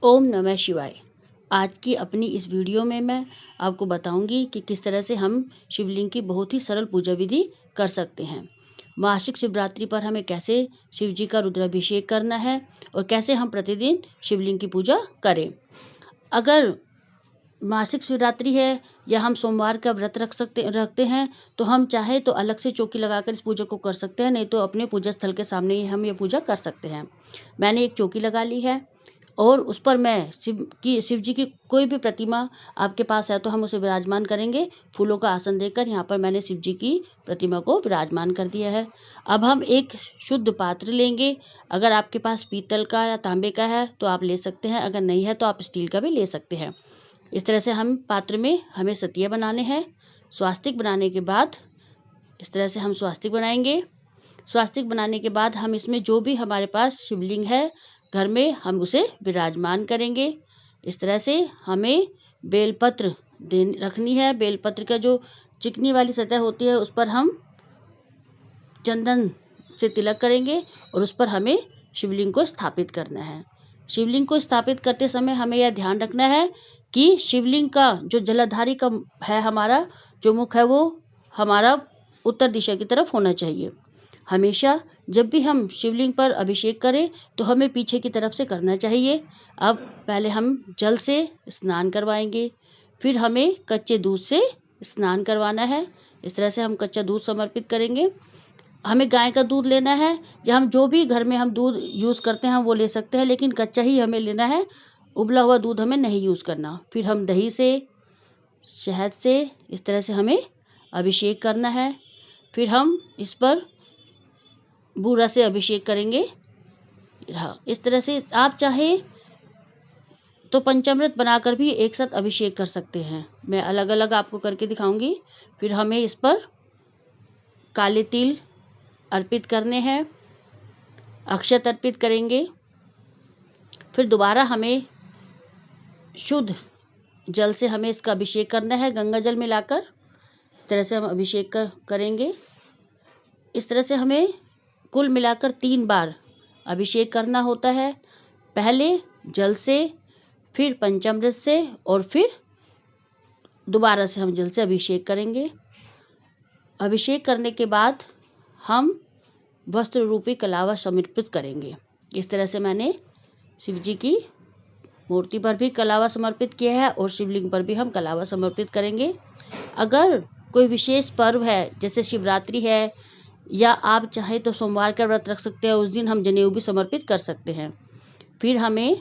ओम नमः शिवाय। आज की अपनी इस वीडियो में मैं आपको बताऊंगी कि किस तरह से हम शिवलिंग की बहुत ही सरल पूजा विधि कर सकते हैं। मासिक शिवरात्रि पर हमें कैसे शिव जी का रुद्राभिषेक करना है और कैसे हम प्रतिदिन शिवलिंग की पूजा करें। अगर मासिक शिवरात्रि है या हम सोमवार का व्रत रखते हैं तो हम चाहे तो अलग से चौकी लगाकर इस पूजा को कर सकते हैं, नहीं तो अपने पूजा स्थल के सामने ही हम ये पूजा कर सकते हैं। मैंने एक चौकी लगा ली है और उस पर मैं शिव जी की कोई भी प्रतिमा आपके पास है तो हम उसे विराजमान करेंगे। फूलों का आसन देकर यहाँ पर मैंने शिव जी की प्रतिमा को विराजमान कर दिया है। अब हम एक शुद्ध पात्र लेंगे। अगर आपके पास पीतल का या तांबे का है तो आप ले सकते हैं, अगर नहीं है तो आप स्टील का भी ले सकते हैं। इस तरह से हम पात्र में हमें सतिया बनाने हैं। स्वास्तिक बनाने के बाद इस तरह से हम स्वास्तिक बनाएंगे। स्वास्तिक बनाने के बाद हम इसमें जो भी हमारे पास शिवलिंग है घर में हम उसे विराजमान करेंगे। इस तरह से हमें बेलपत्र रखनी है। बेलपत्र का जो चिकनी वाली सतह होती है उस पर हम चंदन से तिलक करेंगे और उस पर हमें शिवलिंग को स्थापित करना है। शिवलिंग को स्थापित करते समय हमें यह ध्यान रखना है कि शिवलिंग का जो जलाधारी का है, हमारा जो मुख है वो हमारा उत्तर दिशा की तरफ होना चाहिए। हमेशा जब भी हम शिवलिंग पर अभिषेक करें तो हमें पीछे की तरफ से करना चाहिए। अब पहले हम जल से स्नान करवाएंगे, फिर हमें कच्चे दूध से स्नान करवाना है। इस तरह से हम कच्चा दूध समर्पित करेंगे। हमें गाय का दूध लेना है या हम जो भी घर में हम दूध यूज़ करते हैं वो ले सकते हैं, लेकिन कच्चा ही हमें लेना है। उबला हुआ दूध हमें नहीं यूज़ करना। फिर हम दही से, शहद से इस तरह से हमें अभिषेक करना है। फिर हम इस पर बूरा से अभिषेक करेंगे। इस तरह से आप चाहें तो पंचामृत बनाकर भी एक साथ अभिषेक कर सकते हैं। मैं अलग अलग आपको करके दिखाऊंगी। फिर हमें इस पर काले तिल अर्पित करने हैं, अक्षत अर्पित करेंगे। फिर दोबारा हमें शुद्ध जल से हमें इसका अभिषेक करना है, गंगा जल मिलाकर। इस तरह से हम अभिषेक करेंगे। इस तरह से हमें कुल मिलाकर 3 बार अभिषेक करना होता है। पहले जल से, फिर पंचामृत से और फिर दोबारा से हम जल से अभिषेक करेंगे। अभिषेक करने के बाद हम वस्त्र रूपी कलावा समर्पित करेंगे। इस तरह से मैंने शिव जी की मूर्ति पर भी कलावा समर्पित किया है और शिवलिंग पर भी हम कलावा समर्पित करेंगे। अगर कोई विशेष पर्व है जैसे शिवरात्रि है या आप चाहें तो सोमवार का व्रत रख सकते हैं, उस दिन हम जनेऊ भी समर्पित कर सकते हैं। फिर हमें